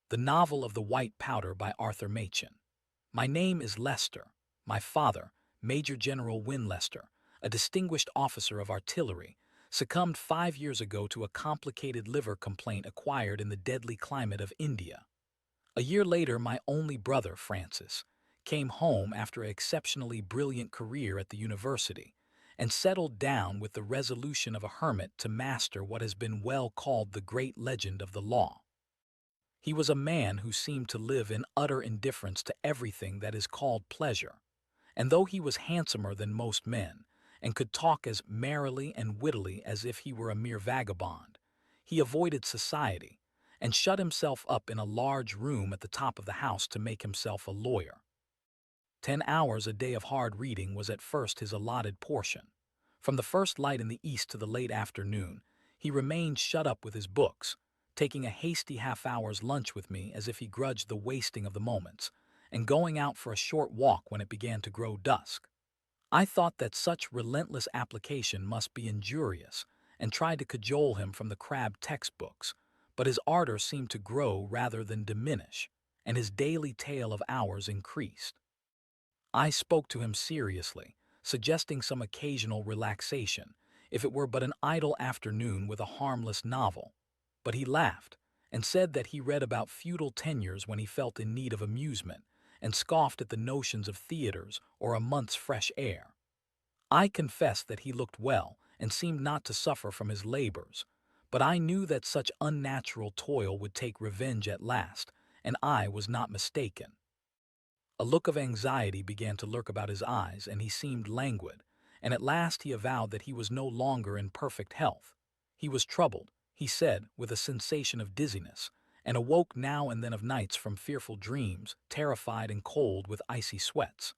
The Novel of the White Powder by Arthur Machen. My name is Lester. My father, Major General Win Lester, a distinguished officer of artillery, succumbed 5 years ago to a complicated liver complaint acquired in the deadly climate of India. A year later, my only brother, Francis, came home after an exceptionally brilliant career at the university and settled down with the resolution of a hermit to master what has been well called the great legend of the law. He was a man who seemed to live in utter indifference to everything that is called pleasure, and though he was handsomer than most men, and could talk as merrily and wittily as if he were a mere vagabond, he avoided society, and shut himself up in a large room at the top of the house to make himself a lawyer. 10 hours a day of hard reading was at first his allotted portion. From the first light in the east to the late afternoon, he remained shut up with his books, taking a hasty half-hour's lunch with me as if he grudged the wasting of the moments, and going out for a short walk when it began to grow dusk. I thought that such relentless application must be injurious, and tried to cajole him from the crabbed textbooks, but his ardor seemed to grow rather than diminish, and his daily tale of hours increased. I spoke to him seriously, suggesting some occasional relaxation, if it were but an idle afternoon with a harmless novel, but he laughed, and said that he read about feudal tenures when he felt in need of amusement, and scoffed at the notions of theaters or a month's fresh air. I confessed that he looked well and seemed not to suffer from his labors, but I knew that such unnatural toil would take revenge at last, and I was not mistaken. A look of anxiety began to lurk about his eyes, and he seemed languid, and at last he avowed that he was no longer in perfect health. He was troubled, he said, with a sensation of dizziness, and awoke now and then of nights from fearful dreams, terrified and cold with icy sweats.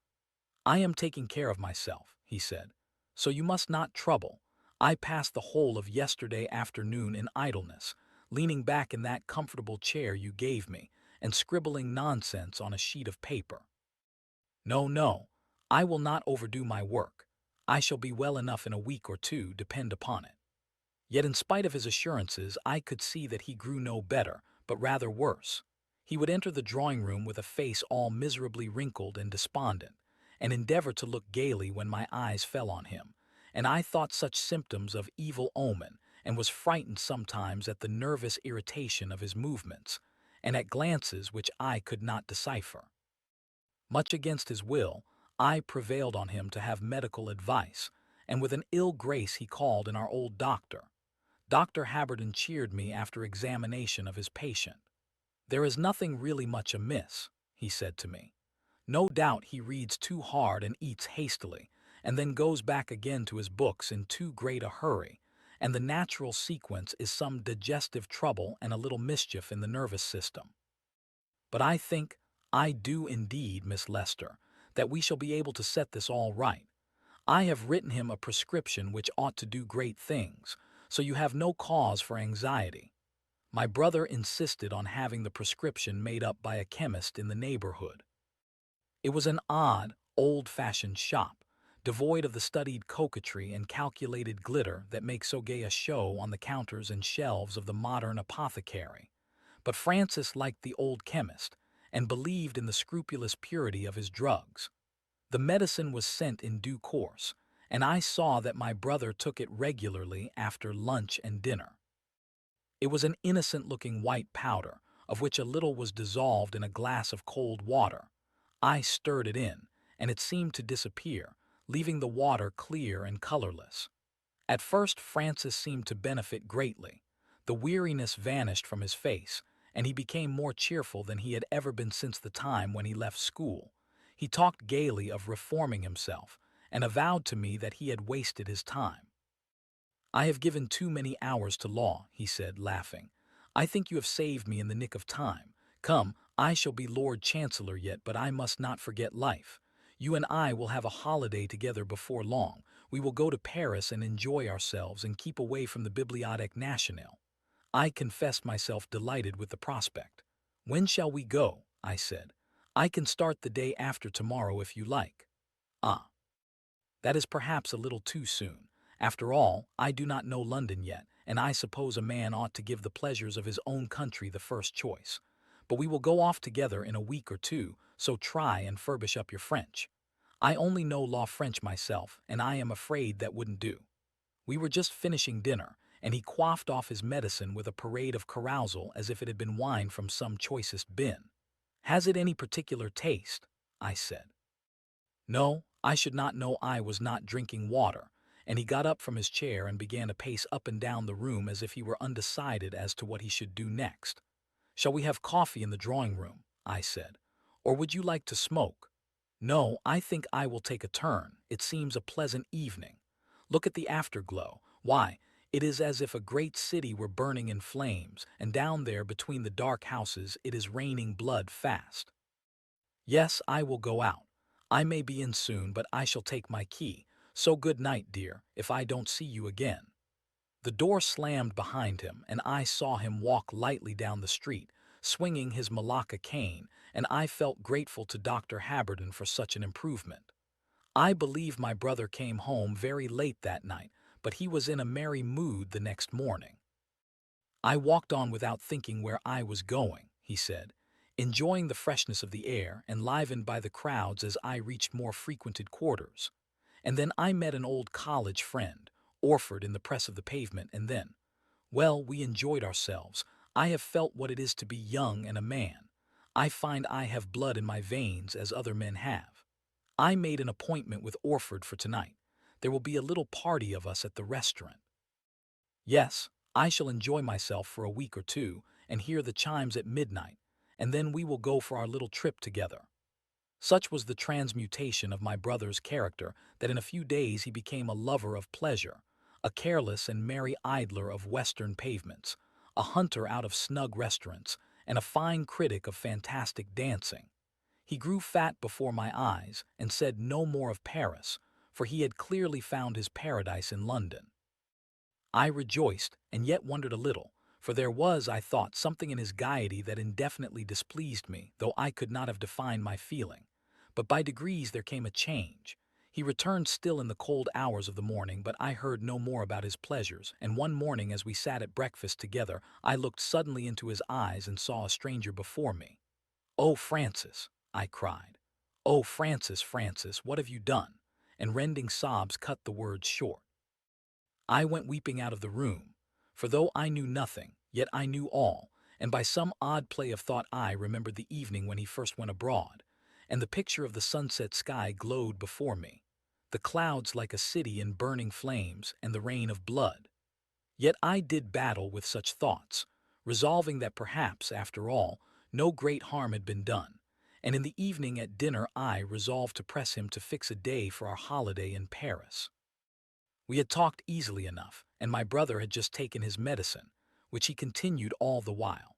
"I am taking care of myself," he said, "so you must not trouble. I passed the whole of yesterday afternoon in idleness, leaning back in that comfortable chair you gave me, and scribbling nonsense on a sheet of paper. No, no, I will not overdo my work. I shall be well enough in a week or two, depend upon it." Yet in spite of his assurances, I could see that he grew no better, but rather worse. He would enter the drawing-room with a face all miserably wrinkled and despondent, and endeavor to look gaily when my eyes fell on him, and I thought such symptoms of evil omen, and was frightened sometimes at the nervous irritation of his movements, and at glances which I could not decipher. Much against his will, I prevailed on him to have medical advice, and with an ill grace he called in our old doctor. Dr. Haberden cheered me after examination of his patient. "There is nothing really much amiss," he said to me. "No doubt he reads too hard and eats hastily, and then goes back again to his books in too great a hurry, and the natural sequence is some digestive trouble and a little mischief in the nervous system. But I do indeed, Miss Lester, that we shall be able to set this all right. I have written him a prescription which ought to do great things, so you have no cause for anxiety." My brother insisted on having the prescription made up by a chemist in the neighborhood. It was an odd, old-fashioned shop, devoid of the studied coquetry and calculated glitter that make so gay a show on the counters and shelves of the modern apothecary. But Francis liked the old chemist, and believed in the scrupulous purity of his drugs. The medicine was sent in due course, and I saw that my brother took it regularly after lunch and dinner. It was an innocent-looking white powder, of which a little was dissolved in a glass of cold water. I stirred it in, and it seemed to disappear, leaving the water clear and colorless. At first Francis seemed to benefit greatly. The weariness vanished from his face, and he became more cheerful than he had ever been since the time when he left school. He talked gaily of reforming himself, and avowed to me that he had wasted his time. "I have given too many hours to law," he said, laughing. "I think you have saved me in the nick of time. Come, I shall be Lord Chancellor yet, but I must not forget life. You and I will have a holiday together before long. We will go to Paris and enjoy ourselves and keep away from the Bibliothèque Nationale." I confessed myself delighted with the prospect. "When shall we go?" I said. "I can start the day after tomorrow if you like." "Ah, that is perhaps a little too soon. After all, I do not know London yet, and I suppose a man ought to give the pleasures of his own country the first choice. but we will go off together in a week or two, so try and furbish up your French. I only know law French myself, and I am afraid that wouldn't do. We were just finishing dinner, and he quaffed off his medicine with a parade of carousal as if it had been wine from some choicest bin. Has it any particular taste? I said. No, I should not know I was not drinking water, and he got up from his chair and began to pace up and down the room as if he were undecided as to what he should do next. Shall we have coffee in the drawing room? I said. Or would you like to smoke? No, I think I will take a turn. It seems a pleasant evening. Look at the afterglow. Why, it is as if a great city were burning in flames, and down there between the dark houses it is raining blood fast. Yes, I will go out. I may be in soon, but I shall take my key. So good night, dear, if I don't see you again. The door slammed behind him, and I saw him walk lightly down the street, swinging his Malacca cane, and I felt grateful to Dr. Haberden for such an improvement. I believe my brother came home very late that night, but he was in a merry mood the next morning. I walked on without thinking where I was going, he said, enjoying the freshness of the air, enlivened by the crowds as I reached more frequented quarters. And then I met an old college friend, Orford, in the press of the pavement, and then, well, we enjoyed ourselves. I have felt what it is to be young and a man. I find I have blood in my veins as other men have. I made an appointment with Orford for tonight. There will be a little party of us at the restaurant. Yes, I shall enjoy myself for a week or two and hear the chimes at midnight, and then we will go for our little trip together. Such was the transmutation of my brother's character that in a few days he became a lover of pleasure, a careless and merry idler of western pavements, a hunter out of snug restaurants, and a fine critic of fantastic dancing. He grew fat before my eyes and said no more of Paris, for he had clearly found his paradise in London. I rejoiced, and yet wondered a little, for there was, I thought, something in his gaiety that indefinitely displeased me, though I could not have defined my feeling. But by degrees there came a change. He returned still in the cold hours of the morning, but I heard no more about his pleasures, and one morning as we sat at breakfast together, I looked suddenly into his eyes and saw a stranger before me. "Oh, Francis," I cried. "Oh, Francis, Francis, what have you done?" And rending sobs cut the words short. I went weeping out of the room, for though I knew nothing, yet I knew all, and by some odd play of thought I remembered the evening when he first went abroad, and the picture of the sunset sky glowed before me, the clouds like a city in burning flames, and the rain of blood. Yet I did battle with such thoughts, resolving that perhaps, after all, no great harm had been done, and in the evening at dinner I resolved to press him to fix a day for our holiday in Paris. We had talked easily enough, and my brother had just taken his medicine, which he continued all the while.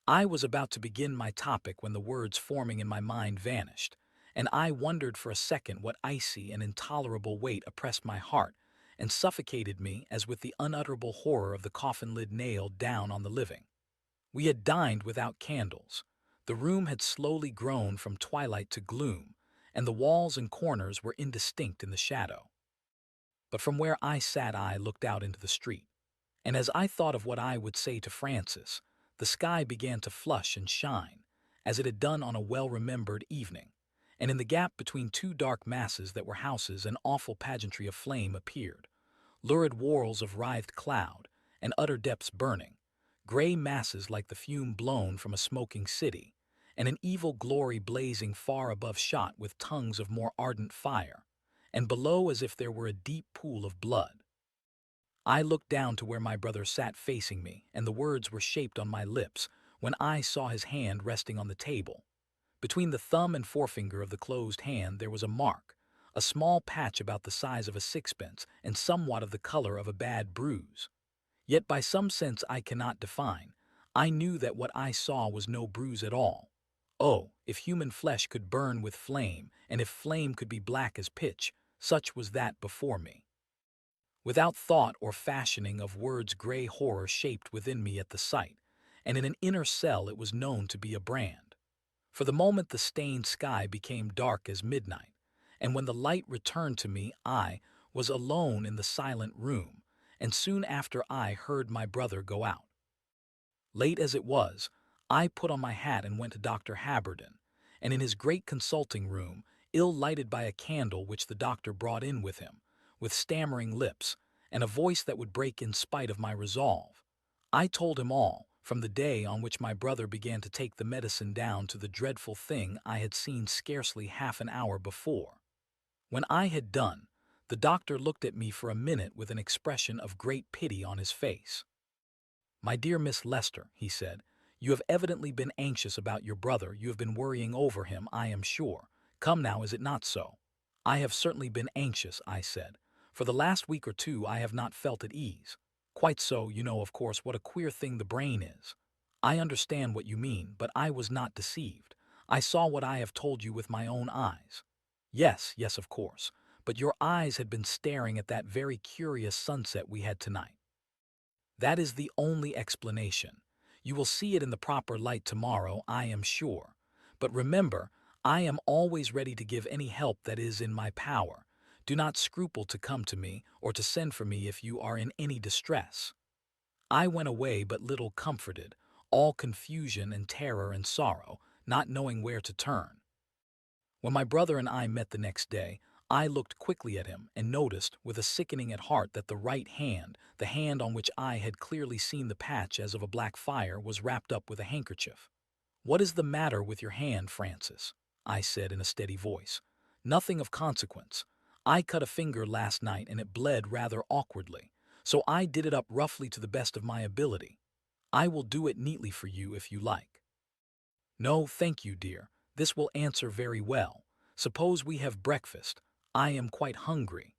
I was about to begin my topic when the words forming in my mind vanished, and I wondered for a second what icy and intolerable weight oppressed my heart and suffocated me as with the unutterable horror of the coffin lid nailed down on the living. We had dined without candles. The room had slowly grown from twilight to gloom, and the walls and corners were indistinct in the shadow. But from where I sat I looked out into the street, and as I thought of what I would say to Francis, the sky began to flush and shine, as it had done on a well-remembered evening, and in the gap between two dark masses that were houses an awful pageantry of flame appeared, lurid whorls of writhed cloud, and utter depths burning, gray masses like the fume blown from a smoking city, and an evil glory blazing far above shot with tongues of more ardent fire, and below as if there were a deep pool of blood. I looked down to where my brother sat facing me, and the words were shaped on my lips when I saw his hand resting on the table. Between the thumb and forefinger of the closed hand there was a mark, a small patch about the size of a sixpence and somewhat of the color of a bad bruise. Yet by some sense I cannot define, I knew that what I saw was no bruise at all. Oh, if human flesh could burn with flame, and if flame could be black as pitch, such was that before me. Without thought or fashioning of words, gray horror shaped within me at the sight, and in an inner cell it was known to be a brand. For the moment the stained sky became dark as midnight, and when the light returned to me I was alone in the silent room, and soon after I heard my brother go out. Late as it was, I put on my hat and went to Dr. Haberden, and in his great consulting room, ill-lighted by a candle which the doctor brought in with him, with stammering lips, and a voice that would break in spite of my resolve, I told him all, from the day on which my brother began to take the medicine down to the dreadful thing I had seen scarcely half an hour before. When I had done, the doctor looked at me for a minute with an expression of great pity on his face. "My dear Miss Lester," he said, "you have evidently been anxious about your brother. You have been worrying over him, I am sure. Come now, is it not so?" "I have certainly been anxious," I said. "For the last week or two I have not felt at ease." "Quite so, you know, of course, what a queer thing the brain is." "I understand what you mean, but I was not deceived. I saw what I have told you with my own eyes." "Yes, yes, of course. But your eyes had been staring at that very curious sunset we had tonight." "That is the only explanation. You will see it in the proper light tomorrow, I am sure. But remember, I am always ready to give any help that is in my power. Do not scruple to come to me or to send for me if you are in any distress." I went away but little comforted, all confusion and terror and sorrow, not knowing where to turn. When my brother and I met the next day, I looked quickly at him and noticed with a sickening at heart that the right hand, the hand on which I had clearly seen the patch as of a black fire, was wrapped up with a handkerchief. "What is the matter with your hand, Francis?" I said in a steady voice. "Nothing of consequence. I cut a finger last night and it bled rather awkwardly, so I did it up roughly to the best of my ability. I will do it neatly for you if you like." "No, thank you, dear. This will answer very well. Suppose we have breakfast. I am quite hungry."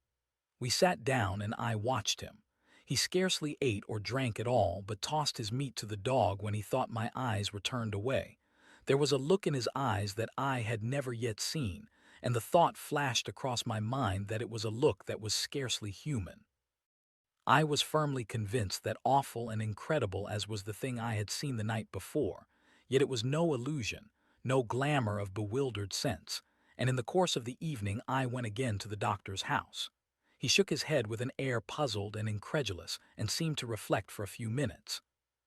We sat down and I watched him. He scarcely ate or drank at all, but tossed his meat to the dog when he thought my eyes were turned away. There was a look in his eyes that I had never yet seen, and the thought flashed across my mind that it was a look that was scarcely human. I was firmly convinced that, awful and incredible as was the thing I had seen the night before, yet it was no illusion, no glamour of bewildered sense, and in the course of the evening I went again to the doctor's house. He shook his head with an air puzzled and incredulous and seemed to reflect for a few minutes.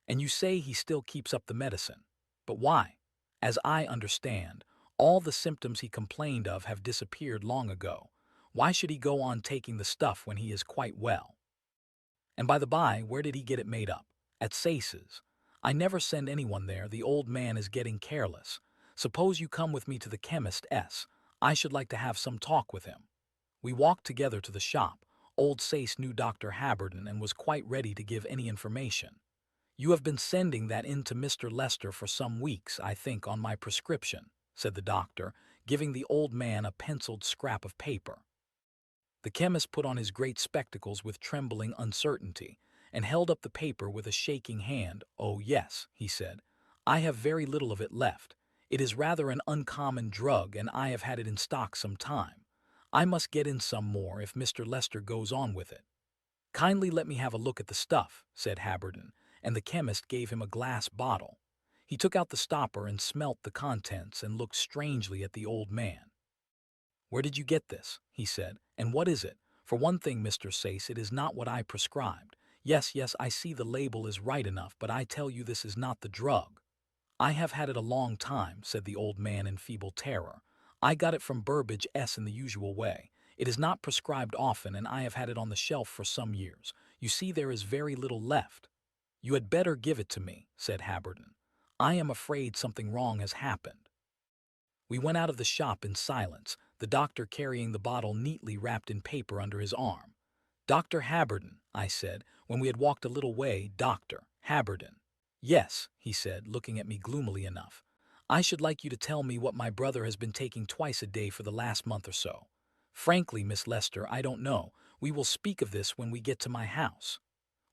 "And you say he still keeps up the medicine. But why? As I understand, all the symptoms he complained of have disappeared long ago. Why should he go on taking the stuff when he is quite well? And by the by, where did he get it made up? At Sace's. I never send anyone there. The old man is getting careless. Suppose you come with me to the chemist S. I should like to have some talk with him." We walked together to the shop. Old Sace knew Dr. Haberden and was quite ready to give any information. "You have been sending that in to Mr. Lester for some weeks, I think, on my prescription," said the doctor, giving the old man a penciled scrap of paper. The chemist put on his great spectacles with trembling uncertainty, and held up the paper with a shaking hand. "Oh, yes," he said. "I have very little of it left. It is rather an uncommon drug, and I have had it in stock some time. I must get in some more if Mr. Lester goes on with it." "Kindly let me have a look at the stuff," said Haberden, and the chemist gave him a glass bottle. He took out the stopper and smelt the contents and looked strangely at the old man. "Where did you get this?" he said. "And what is it? For one thing, Mr. Sace, it is not what I prescribed. Yes, yes, I see the label is right enough, but I tell you this is not the drug." "I have had it a long time," said the old man in feeble terror. "I got it from Burbage S in the usual way. It is not prescribed often, and I have had it on the shelf for some years. You see there is very little left." "You had better give it to me," said Haberden. "I am afraid something wrong has happened." We went out of the shop in silence, the doctor carrying the bottle neatly wrapped in paper under his arm. "Dr. Haberden," I said, when we had walked a little way. "Dr. Haberden." "Yes," he said, looking at me gloomily enough. "I should like you to tell me what my brother has been taking twice a day for the last month or so. Frankly, Miss Lester, I don't know. We will speak of this when we get to my house."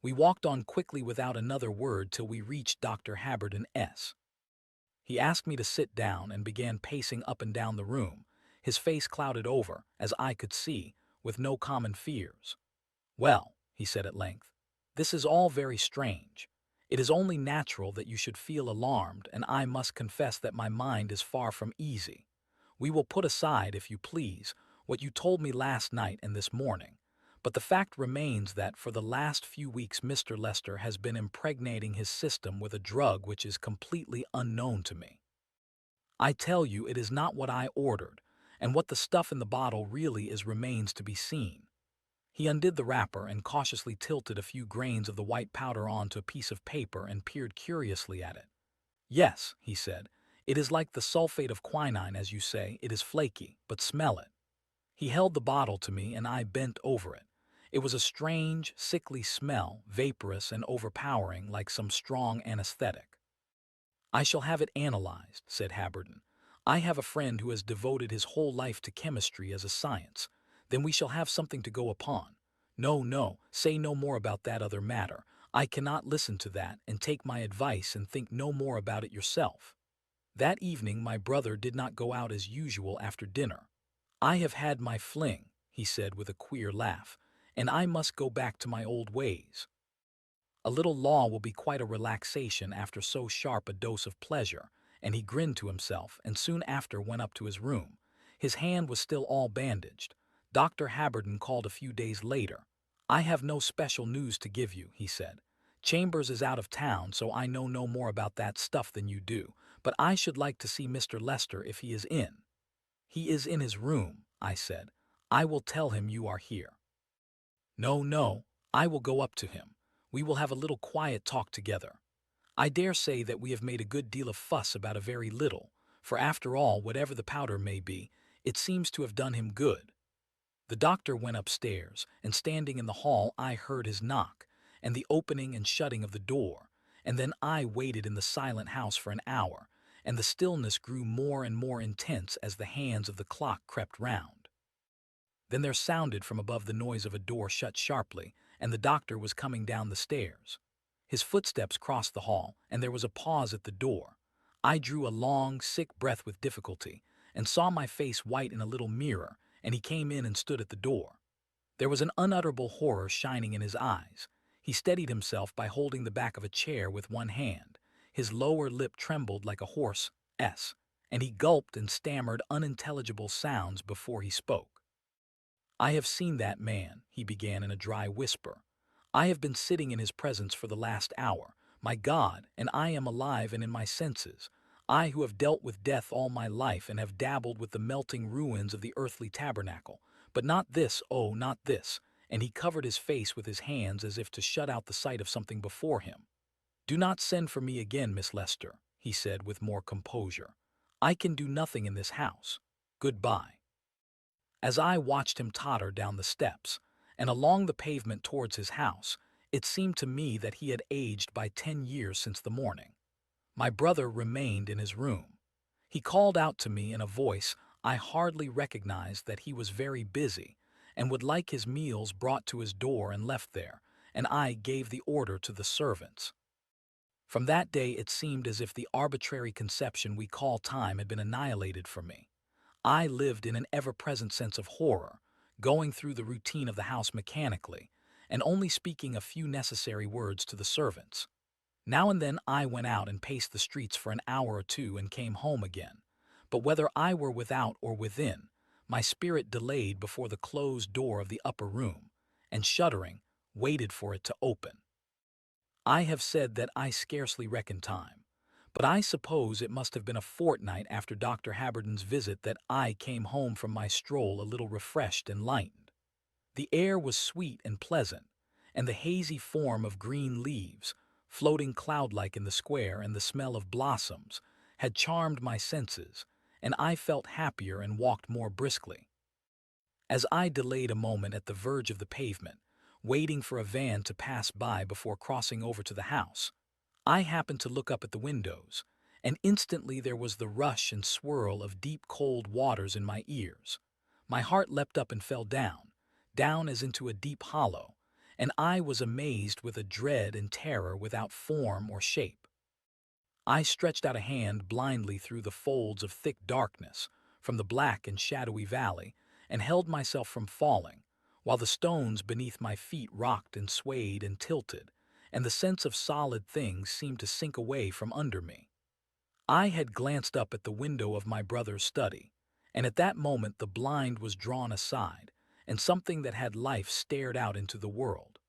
We walked on quickly without another word till we reached Dr. Haberden S. He asked me to sit down and began pacing up and down the room, his face clouded over, as I could see, with no common fears. "Well," he said at length, "this is all very strange. It is only natural that you should feel alarmed, and I must confess that my mind is far from easy. We will put aside, if you please, what you told me last night and this morning, But the fact remains that for the last few weeks Mr. Lester has been impregnating his system with a drug which is completely unknown to me. I tell you it is not what I ordered, and what the stuff in the bottle really is remains to be seen. He undid the wrapper and cautiously tilted a few grains of the white powder onto a piece of paper and peered curiously at it. Yes, he said, it is like the sulfate of quinine, as you say. It is flaky, but smell it. He held the bottle to me and I bent over it. It was a strange, sickly smell, vaporous and overpowering like some strong anesthetic. I shall have it analyzed, said Haberden. I have a friend who has devoted his whole life to chemistry as a science. Then we shall have something to go upon. No, no, say no more about that other matter. I cannot listen to that, and take my advice and think no more about it yourself. That evening my brother did not go out as usual after dinner. I have had my fling, he said with a queer laugh, and I must go back to my old ways. A little law will be quite a relaxation after so sharp a dose of pleasure, and he grinned to himself and soon after went up to his room. His hand was still all bandaged. Dr. Haberden called a few days later. I have no special news to give you, he said. Chambers is out of town, so I know no more about that stuff than you do, but I should like to see Mr. Lester if he is in. He is in his room, I said. I will tell him you are here. No, no, I will go up to him. We will have a little quiet talk together. I dare say that we have made a good deal of fuss about a very little, for after all, whatever the powder may be, it seems to have done him good. The doctor went upstairs, and standing in the hall I heard his knock, and the opening and shutting of the door, and then I waited in the silent house for an hour, and the stillness grew more and more intense as the hands of the clock crept round. Then there sounded from above the noise of a door shut sharply, and the doctor was coming down the stairs. His footsteps crossed the hall, and there was a pause at the door. I drew a long, sick breath with difficulty, and saw my face white in a little mirror, and he came in and stood at the door. There was an unutterable horror shining in his eyes. He steadied himself by holding the back of a chair with one hand. His lower lip trembled like a hoarse S, and he gulped and stammered unintelligible sounds before he spoke. I have seen that man, he began in a dry whisper. I have been sitting in his presence for the last hour. My God, and I am alive and in my senses. I who have dealt with death all my life and have dabbled with the melting ruins of the earthly tabernacle. But not this, oh, not this. And he covered his face with his hands as if to shut out the sight of something before him. Do not send for me again, Miss Lester, he said with more composure. I can do nothing in this house. Goodbye. As I watched him totter down the steps and along the pavement towards his house, it seemed to me that he had aged by 10 years since the morning. My brother remained in his room. He called out to me in a voice I hardly recognized that he was very busy and would like his meals brought to his door and left there, and I gave the order to the servants. From that day it seemed as if the arbitrary conception we call time had been annihilated from me. I lived in an ever-present sense of horror, going through the routine of the house mechanically, and only speaking a few necessary words to the servants. Now and then I went out and paced the streets for an hour or two and came home again. But whether I were without or within, my spirit delayed before the closed door of the upper room, and shuddering, waited for it to open. I have said that I scarcely reckon time, but I suppose it must have been a fortnight after Dr. Haberden's visit that I came home from my stroll a little refreshed and lightened. The air was sweet and pleasant, and the hazy form of green leaves, floating cloud-like in the square, and the smell of blossoms, had charmed my senses, and I felt happier and walked more briskly. As I delayed a moment at the verge of the pavement, waiting for a van to pass by before crossing over to the house, I happened to look up at the windows, and instantly there was the rush and swirl of deep cold waters in my ears. My heart leapt up and fell down, down as into a deep hollow, and I was amazed with a dread and terror without form or shape. I stretched out a hand blindly through the folds of thick darkness, from the black and shadowy valley, and held myself from falling, while the stones beneath my feet rocked and swayed and tilted, and the sense of solid things seemed to sink away from under me. I had glanced up at the window of my brother's study, and at that moment the blind was drawn aside, and something that had life stared out into the world.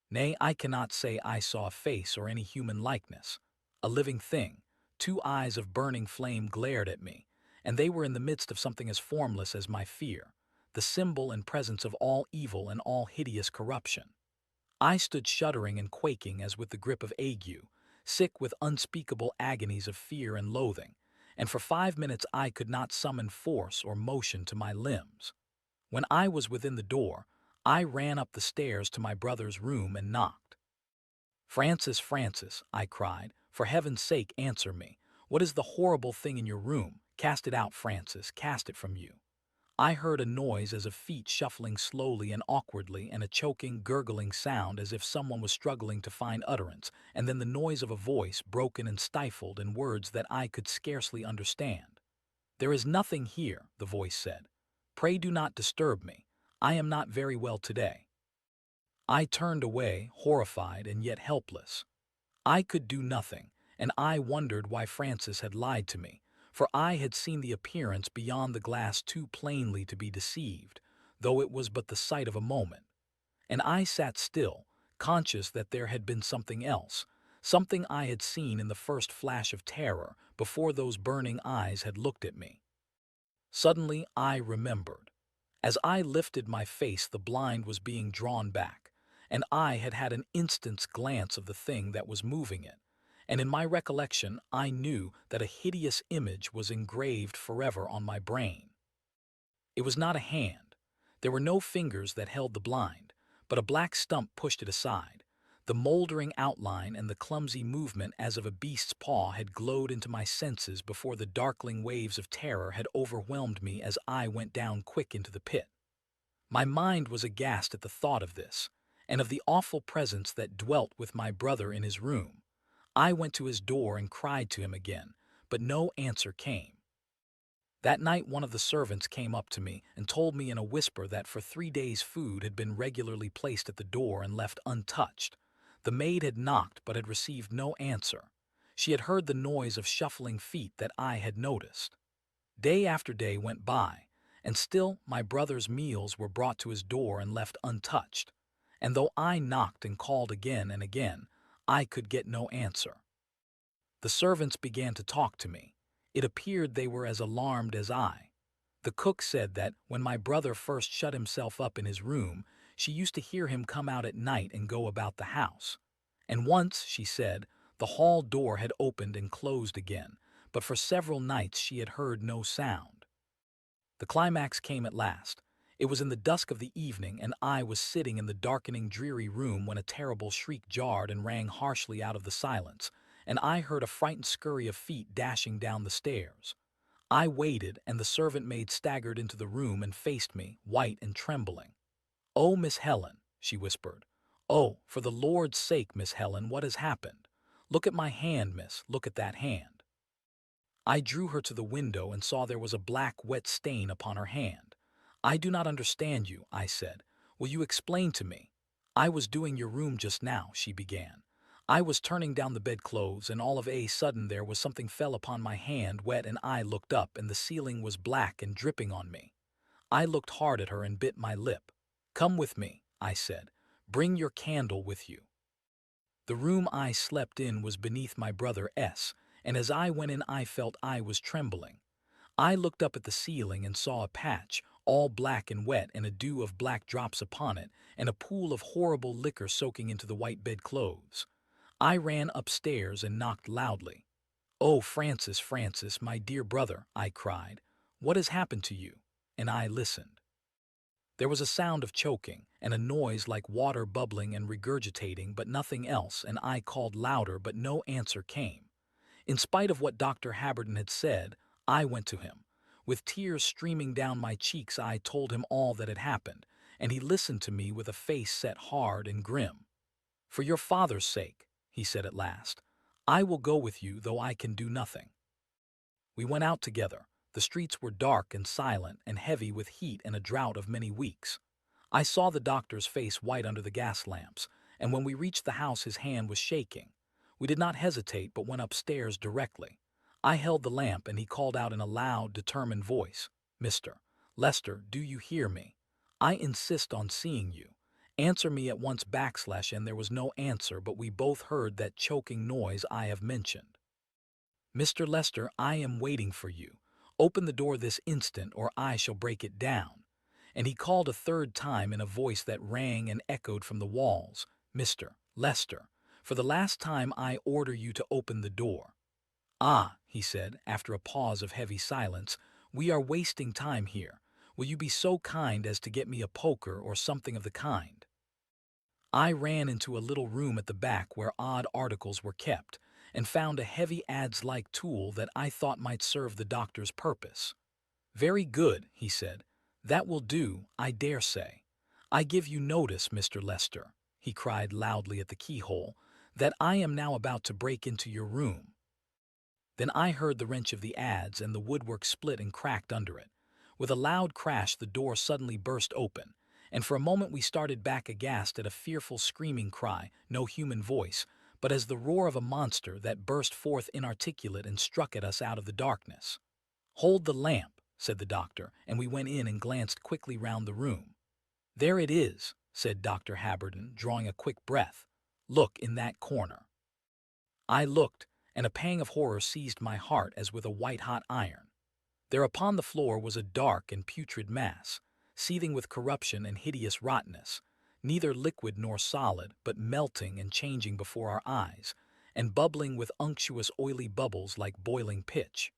Nay, I cannot say I saw a face or any human likeness. A living thing, two eyes of burning flame glared at me, and they were in the midst of something as formless as my fear, the symbol and presence of all evil and all hideous corruption. I stood shuddering and quaking as with the grip of ague, sick with unspeakable agonies of fear and loathing, and for 5 minutes I could not summon force or motion to my limbs. When I was within the door, I ran up the stairs to my brother's room and knocked. "Francis, Francis," I cried, "for heaven's sake answer me. What is the horrible thing in your room? Cast it out, Francis, cast it from you." I heard a noise as of feet shuffling slowly and awkwardly and a choking, gurgling sound as if someone was struggling to find utterance, and then the noise of a voice broken and stifled in words that I could scarcely understand. "There is nothing here," the voice said. "Pray do not disturb me. I am not very well today." I turned away, horrified and yet helpless. I could do nothing, and I wondered why Francis had lied to me, for I had seen the appearance beyond the glass too plainly to be deceived, though it was but the sight of a moment. And I sat still, conscious that there had been something else, something I had seen in the first flash of terror before those burning eyes had looked at me. Suddenly I remembered. As I lifted my face, the blind was being drawn back, and I had had an instant's glance of the thing that was moving it, and in my recollection I knew that a hideous image was engraved forever on my brain. It was not a hand. There were no fingers that held the blind, but a black stump pushed it aside. The moldering outline and the clumsy movement as of a beast's paw had glowed into my senses before the darkling waves of terror had overwhelmed me as I went down quick into the pit. My mind was aghast at the thought of this, and of the awful presence that dwelt with my brother in his room. I went to his door and cried to him again, but no answer came. That night one of the servants came up to me and told me in a whisper that for 3 days food had been regularly placed at the door and left untouched. The maid had knocked but had received no answer. She had heard the noise of shuffling feet that I had noticed. Day after day went by, and still my brother's meals were brought to his door and left untouched. And though I knocked and called again and again, I could get no answer. The servants began to talk to me. It appeared they were as alarmed as I. The cook said that when my brother first shut himself up in his room, she used to hear him come out at night and go about the house. And once, she said, the hall door had opened and closed again, but for several nights she had heard no sound. The climax came at last. It was in the dusk of the evening, and I was sitting in the darkening, dreary room when a terrible shriek jarred and rang harshly out of the silence, and I heard a frightened scurry of feet dashing down the stairs. I waited, and the servant maid staggered into the room and faced me, white and trembling. "Oh, Miss Helen," she whispered. "Oh, for the Lord's sake, Miss Helen, what has happened? Look at my hand, miss, look at that hand." I drew her to the window and saw there was a black, wet stain upon her hand. "I do not understand you," I said. "Will you explain to me?" "I was doing your room just now," she began. "I was turning down the bedclothes, and all of a sudden there was something fell upon my hand, wet, and I looked up, and the ceiling was black and dripping on me." I looked hard at her and bit my lip. "Come with me," I said. "Bring your candle with you." The room I slept in was beneath my brother S., and as I went in I felt I was trembling. I looked up at the ceiling and saw a patch, all black and wet, and a dew of black drops upon it, and a pool of horrible liquor soaking into the white bedclothes. I ran upstairs and knocked loudly. "Oh, Francis, Francis, my dear brother," I cried. "What has happened to you?" And I listened. There was a sound of choking, and a noise like water bubbling and regurgitating, but nothing else, and I called louder, but no answer came. In spite of what Dr. Haberden had said, I went to him. With tears streaming down my cheeks, I told him all that had happened, and he listened to me with a face set hard and grim. "For your father's sake," he said at last, "I will go with you, though I can do nothing." We went out together. The streets were dark and silent and heavy with heat and a drought of many weeks. I saw the doctor's face white under the gas lamps, and when we reached the house his hand was shaking. We did not hesitate, but went upstairs directly. I held the lamp, and he called out in a loud, determined voice, "Mr. Lester, do you hear me? I insist on seeing you. Answer me at once backslash and there was no answer, but we both heard that choking noise I have mentioned. Mr. Lester, I am waiting for you. Open the door this instant or I shall break it down. And he called a third time in a voice that rang and echoed from the walls. Mr. Lester, for the last time I order you to open the door. Ah, he said, after a pause of heavy silence, we are wasting time here. Will you be so kind as to get me a poker or something of the kind? I ran into a little room at the back where odd articles were kept, and found a heavy adze-like tool that I thought might serve the doctor's purpose. Very good, he said. That will do, I dare say. I give you notice, Mr. Lester, he cried loudly at the keyhole, that I am now about to break into your room. Then I heard the wrench of the adze and the woodwork split and cracked under it. With a loud crash the door suddenly burst open, and for a moment we started back aghast at a fearful screaming cry, no human voice, but as the roar of a monster that burst forth inarticulate and struck at us out of the darkness. Hold the lamp, said the doctor, and we went in and glanced quickly round the room. There it is, said Dr. Haberden, drawing a quick breath. Look in that corner. I looked, and a pang of horror seized my heart as with a white-hot iron. There upon the floor was a dark and putrid mass, seething with corruption and hideous rottenness, neither liquid nor solid, but melting and changing before our eyes, and bubbling with unctuous oily bubbles like boiling pitch.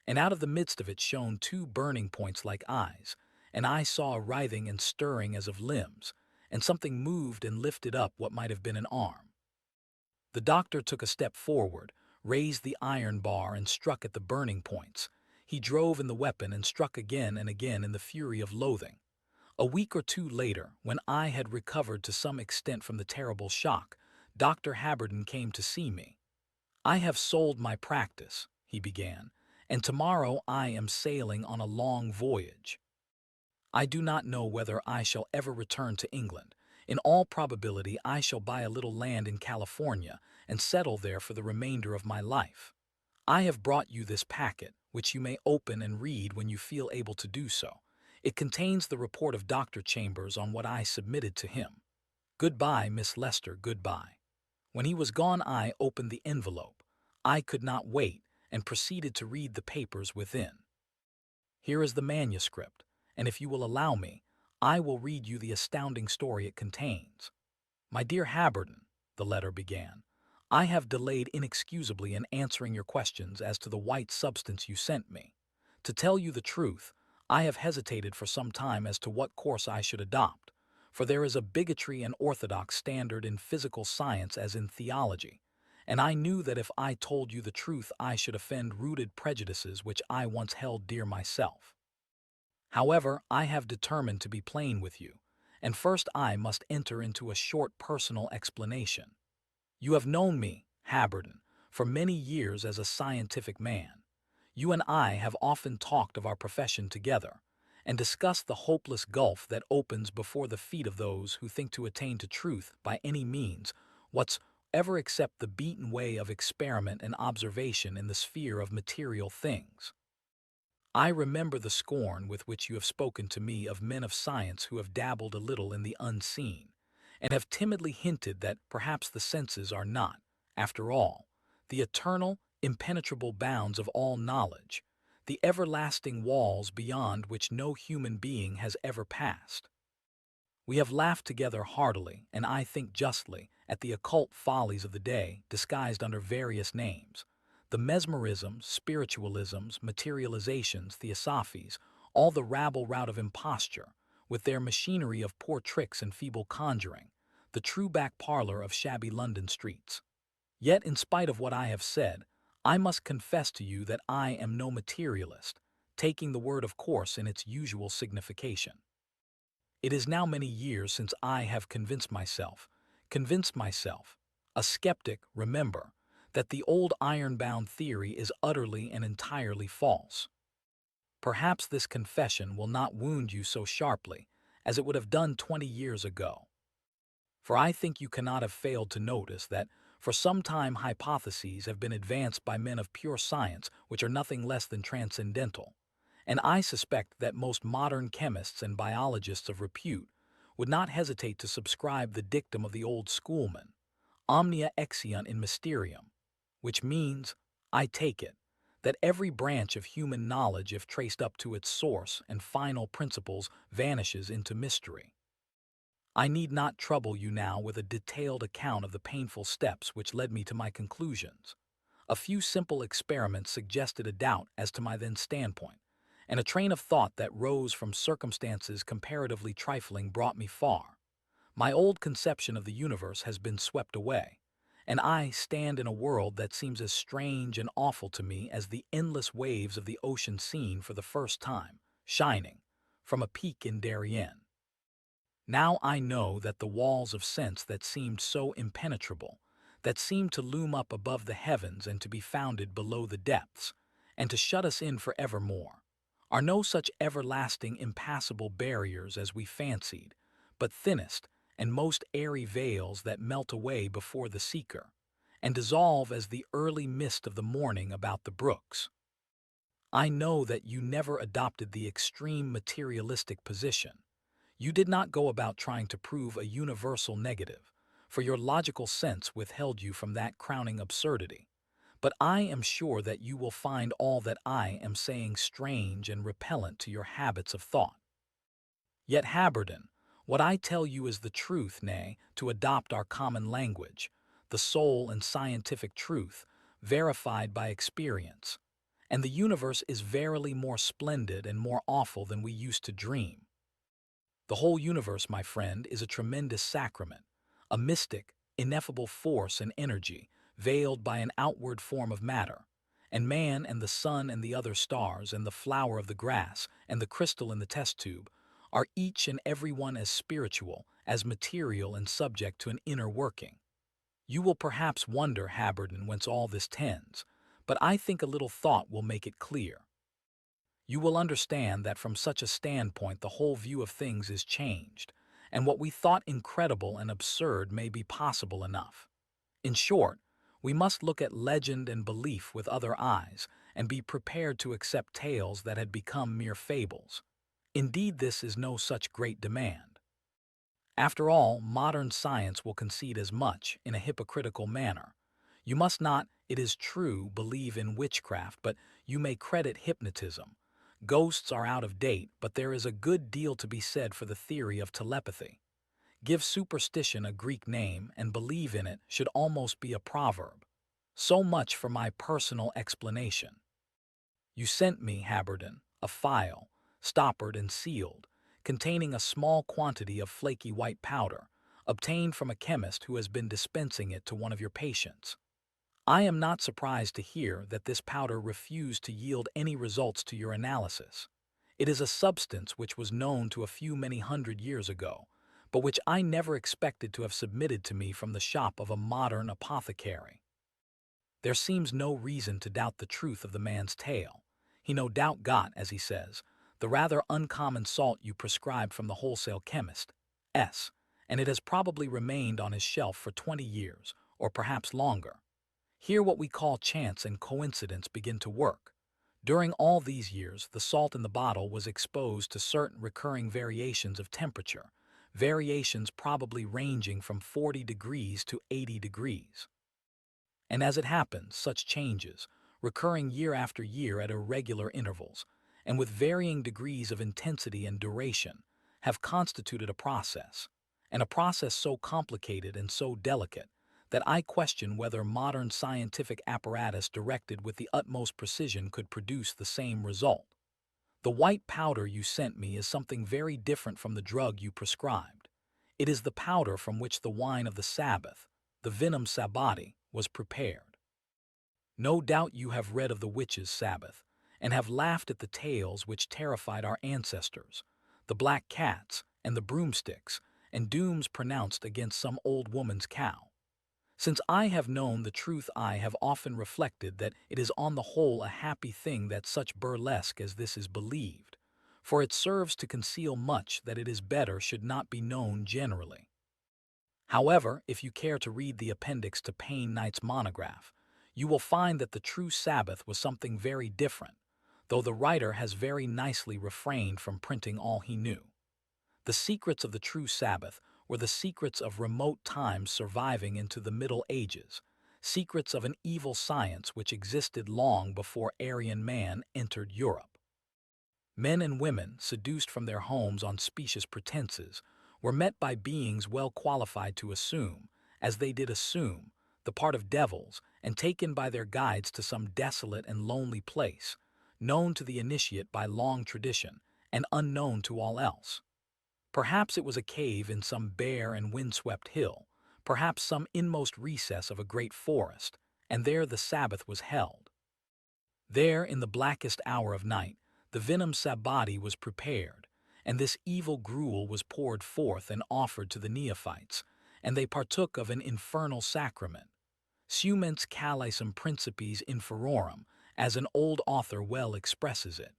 And out of the midst of it shone two burning points like eyes, and I saw a writhing and stirring as of limbs, and something moved and lifted up what might have been an arm. The doctor took a step forward, raised the iron bar and struck at the burning points. He drove in the weapon and struck again and again in the fury of loathing. A week or two later, when I had recovered to some extent from the terrible shock, Dr. Haberden came to see me. I have sold my practice, he began, and tomorrow I am sailing on a long voyage. I do not know whether I shall ever return to England. In all probability I shall buy a little land in California and settle there for the remainder of my life. I have brought you this packet, which you may open and read when you feel able to do so. It contains the report of Dr. Chambers on what I submitted to him. Goodbye, Miss Lester, goodbye. When he was gone I opened the envelope. I could not wait, and proceeded to read the papers within. Here is the manuscript, and if you will allow me, I will read you the astounding story it contains. My dear Haberden, the letter began, I have delayed inexcusably in answering your questions as to the white substance you sent me. To tell you the truth, I have hesitated for some time as to what course I should adopt, for there is a bigotry and orthodox standard in physical science as in theology, and I knew that if I told you the truth I should offend rooted prejudices which I once held dear myself. However, I have determined to be plain with you, and first I must enter into a short personal explanation. You have known me, Haberden, for many years as a scientific man. You and I have often talked of our profession together, and discussed the hopeless gulf that opens before the feet of those who think to attain to truth by any means whatsoever except the beaten way of experiment and observation in the sphere of material things. I remember the scorn with which you have spoken to me of men of science who have dabbled a little in the unseen, and have timidly hinted that perhaps the senses are not, after all, the eternal, impenetrable bounds of all knowledge, the everlasting walls beyond which no human being has ever passed. We have laughed together heartily, and I think justly, at the occult follies of the day disguised under various names. The mesmerisms, spiritualisms, materializations, theosophies, all the rabble-rout of imposture, with their machinery of poor tricks and feeble conjuring, the true back parlor of shabby London streets. Yet, in spite of what I have said, I must confess to you that I am no materialist, taking the word of course in its usual signification. It is now many years since I have convinced myself, a skeptic, remember, that the old iron-bound theory is utterly and entirely false. Perhaps this confession will not wound you so sharply as it would have done 20 years ago. For I think you cannot have failed to notice that for some time hypotheses have been advanced by men of pure science which are nothing less than transcendental, and I suspect that most modern chemists and biologists of repute would not hesitate to subscribe the dictum of the old schoolman, omnia exeunt in mysterium, which means, I take it, that every branch of human knowledge, if traced up to its source and final principles, vanishes into mystery. I need not trouble you now with a detailed account of the painful steps which led me to my conclusions. A few simple experiments suggested a doubt as to my then standpoint, and a train of thought that rose from circumstances comparatively trifling brought me far. My old conception of the universe has been swept away, and I stand in a world that seems as strange and awful to me as the endless waves of the ocean seen for the first time, shining from a peak in Darien. Now I know that the walls of sense that seemed so impenetrable, that seemed to loom up above the heavens and to be founded below the depths, and to shut us in for evermore, are no such everlasting impassable barriers as we fancied, but thinnest and most airy veils that melt away before the seeker, and dissolve as the early mist of the morning about the brooks. I know that you never adopted the extreme materialistic position. You did not go about trying to prove a universal negative, for your logical sense withheld you from that crowning absurdity. But I am sure that you will find all that I am saying strange and repellent to your habits of thought. Yet, Haberden, what I tell you is the truth, nay, to adopt our common language, the sole and scientific truth, verified by experience. And the universe is verily more splendid and more awful than we used to dream. The whole universe, my friend, is a tremendous sacrament, a mystic, ineffable force and energy, veiled by an outward form of matter, and man and the sun and the other stars and the flower of the grass and the crystal in the test tube are each and every one as spiritual, as material and subject to an inner working. You will perhaps wonder, Haberden, whence all this tends, but I think a little thought will make it clear. You will understand that from such a standpoint the whole view of things is changed, and what we thought incredible and absurd may be possible enough. In short, we must look at legend and belief with other eyes and be prepared to accept tales that had become mere fables. Indeed, this is no such great demand. After all, modern science will concede as much in a hypocritical manner. You must not, it is true, believe in witchcraft, but you may credit hypnotism. Ghosts are out of date, but there is a good deal to be said for the theory of telepathy. Give superstition a Greek name and believe in it should almost be a proverb. So much for my personal explanation. You sent me, Haberden, a phial, stoppered and sealed, containing a small quantity of flaky white powder, obtained from a chemist who has been dispensing it to one of your patients. I am not surprised to hear that this powder refused to yield any results to your analysis. It is a substance which was known to a few many hundred years ago, but which I never expected to have submitted to me from the shop of a modern apothecary. There seems no reason to doubt the truth of the man's tale. He no doubt got, as he says, the rather uncommon salt you prescribed from the wholesale chemist, S, and it has probably remained on his shelf for 20 years, or perhaps longer. Here what we call chance and coincidence begin to work. During all these years, the salt in the bottle was exposed to certain recurring variations of temperature, variations probably ranging from 40 degrees to 80 degrees. And as it happens, such changes, recurring year after year at irregular intervals, and with varying degrees of intensity and duration, have constituted a process, and a process so complicated and so delicate that I question whether modern scientific apparatus directed with the utmost precision could produce the same result. The white powder you sent me is something very different from the drug you prescribed. It is the powder from which the wine of the Sabbath, the vinum sabbati, was prepared. No doubt you have read of the witches' Sabbath, and have laughed at the tales which terrified our ancestors, the black cats and the broomsticks, and dooms pronounced against some old woman's cow. Since I have known the truth, I have often reflected that it is on the whole a happy thing that such burlesque as this is believed, for it serves to conceal much that it is better should not be known generally. However, if you care to read the appendix to Payne Knight's monograph, you will find that the true Sabbath was something very different. though the writer has very nicely refrained from printing all he knew. The secrets of the true Sabbath were the secrets of remote times surviving into the Middle Ages, secrets of an evil science which existed long before Aryan man entered Europe. Men and women, seduced from their homes on specious pretenses, were met by beings well qualified to assume, as they did assume, the part of devils, and taken by their guides to some desolate and lonely place, known to the initiate by long tradition, and unknown to all else. Perhaps it was a cave in some bare and windswept hill, perhaps some inmost recess of a great forest, and there the Sabbath was held. There, in the blackest hour of night, the venom sabbati was prepared, and this evil gruel was poured forth and offered to the neophytes, and they partook of an infernal sacrament. Sumens calisum principes inferorum, as an old author well expresses it.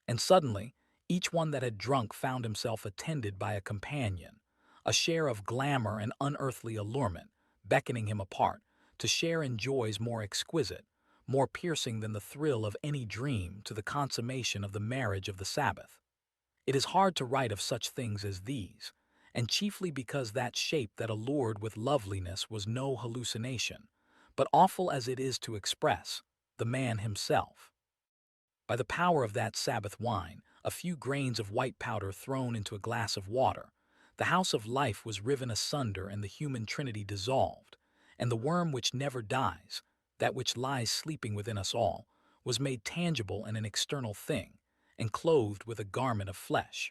And suddenly, each one that had drunk found himself attended by a companion, a share of glamour and unearthly allurement, beckoning him apart, to share in joys more exquisite, more piercing than the thrill of any dream, to the consummation of the marriage of the Sabbath. It is hard to write of such things as these, and chiefly because that shape that allured with loveliness was no hallucination, but awful as it is to express, the man himself. By the power of that Sabbath wine, a few grains of white powder thrown into a glass of water, the house of life was riven asunder and the human trinity dissolved, and the worm which never dies, that which lies sleeping within us all, was made tangible and an external thing, and clothed with a garment of flesh.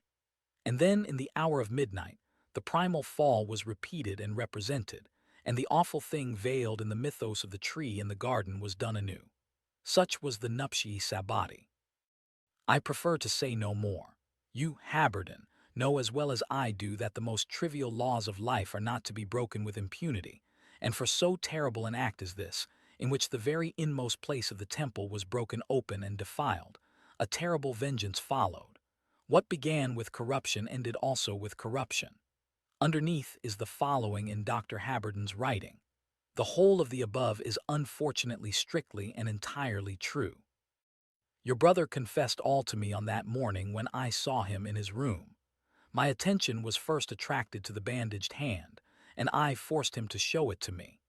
And then, in the hour of midnight, the primal fall was repeated and represented, and the awful thing veiled in the mythos of the tree in the garden was done anew. Such was the nuptiae sabbati. I prefer to say no more. You, Haberden, know as well as I do that the most trivial laws of life are not to be broken with impunity, and for so terrible an act as this, in which the very inmost place of the temple was broken open and defiled, a terrible vengeance followed. What began with corruption ended also with corruption. Underneath is the following in Dr. Haberden's writing. The whole of the above is unfortunately strictly and entirely true. Your brother confessed all to me on that morning when I saw him in his room. My attention was first attracted to the bandaged hand, and I forced him to show it to me.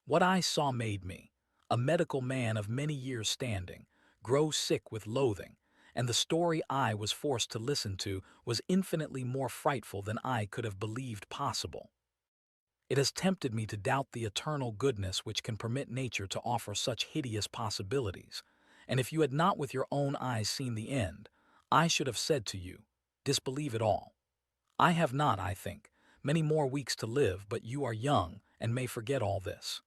What I saw made me, a medical man of many years' standing, grow sick with loathing, and the story I was forced to listen to was infinitely more frightful than I could have believed possible. It has tempted me to doubt the eternal goodness which can permit nature to offer such hideous possibilities, and if you had not with your own eyes seen the end, I should have said to you, disbelieve it all. I have not, I think, many more weeks to live, but you are young and may forget all this.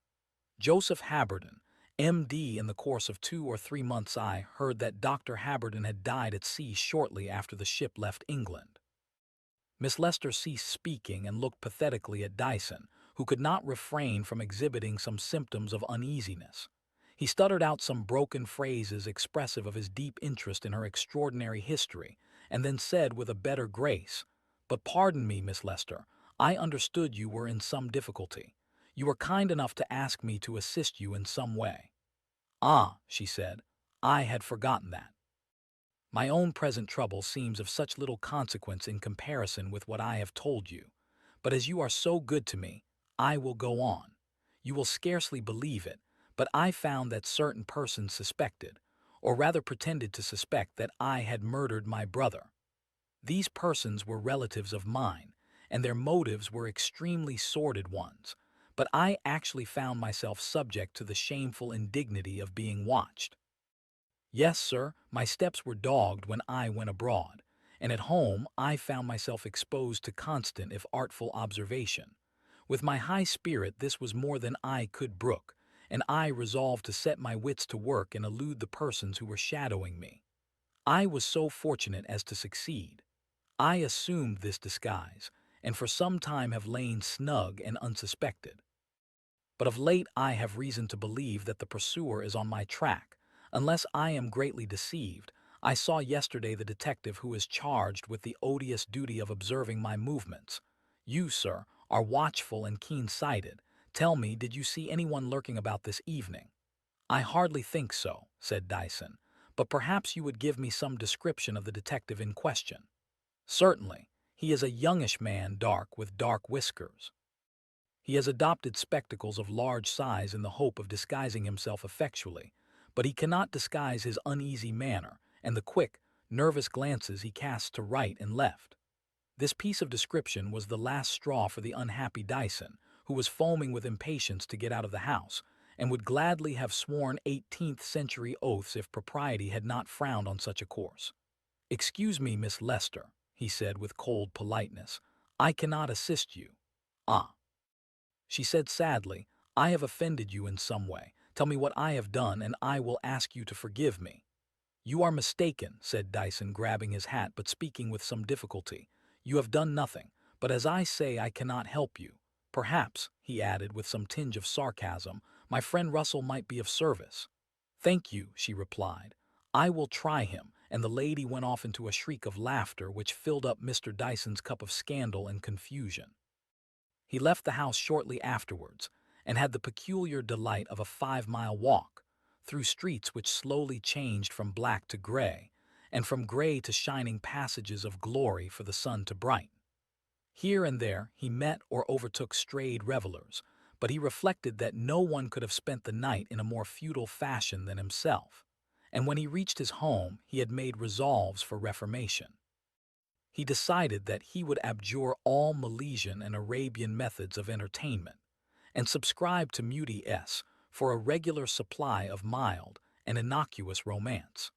Joseph Haberden, M.D. In the course of 2 or 3 months I heard that Dr. Haberden had died at sea shortly after the ship left England. Miss Lester ceased speaking and looked pathetically at Dyson, who could not refrain from exhibiting some symptoms of uneasiness. He stuttered out some broken phrases expressive of his deep interest in her extraordinary history, and then said with a better grace, "But pardon me, Miss Lester, I understood you were in some difficulty. You were kind enough to ask me to assist you in some way." "Ah," she said, "I had forgotten that. My own present trouble seems of such little consequence in comparison with what I have told you. But as you are so good to me, I will go on. You will scarcely believe it, but I found that certain persons suspected, or rather pretended to suspect, that I had murdered my brother. These persons were relatives of mine, and their motives were extremely sordid ones, but I actually found myself subject to the shameful indignity of being watched. Yes, sir, my steps were dogged when I went abroad, and at home I found myself exposed to constant if artful observation. With my high spirit this was more than I could brook, and I resolved to set my wits to work and elude the persons who were shadowing me. I was so fortunate as to succeed. I assumed this disguise, and for some time have lain snug and unsuspected. But of late I have reason to believe that the pursuer is on my track. Unless I am greatly deceived, I saw yesterday the detective who is charged with the odious duty of observing my movements. You, sir, are watchful and keen-sighted. Tell me, did you see anyone lurking about this evening?" "I hardly think so," said Dyson, but perhaps you would give me some description of the detective in question. Certainly. He is a youngish man, dark, with dark whiskers. He has adopted spectacles of large size in the hope of disguising himself effectually, but he cannot disguise his uneasy manner and the quick, nervous glances he casts to right and left. This piece of description was the last straw for the unhappy Dyson, who was foaming with impatience to get out of the house, and would gladly have sworn 18th-century oaths if propriety had not frowned on such a course. "Excuse me, Miss Lester," he said with cold politeness. "I cannot assist you." "Ah," she said sadly, "I have offended you in some way. Tell me what I have done, and I will ask you to forgive me." "You are mistaken," said Dyson, grabbing his hat but speaking with some difficulty. "You have done nothing, but as I say, I cannot help you. Perhaps," he added with some tinge of sarcasm, "my friend Russell might be of service." "Thank you," she replied. "I will try him," and the lady went off into a shriek of laughter which filled up Mr. Dyson's cup of scandal and confusion. He left the house shortly afterwards, and had the peculiar delight of a 5-mile walk, through streets which slowly changed from black to gray, and from gray to shining passages of glory for the sun to brighten. Here and there he met or overtook strayed revelers, but he reflected that no one could have spent the night in a more futile fashion than himself, and when he reached his home he had made resolves for reformation. He decided that he would abjure all Milesian and Arabian methods of entertainment, and subscribe to Muti S. for a regular supply of mild and innocuous romance.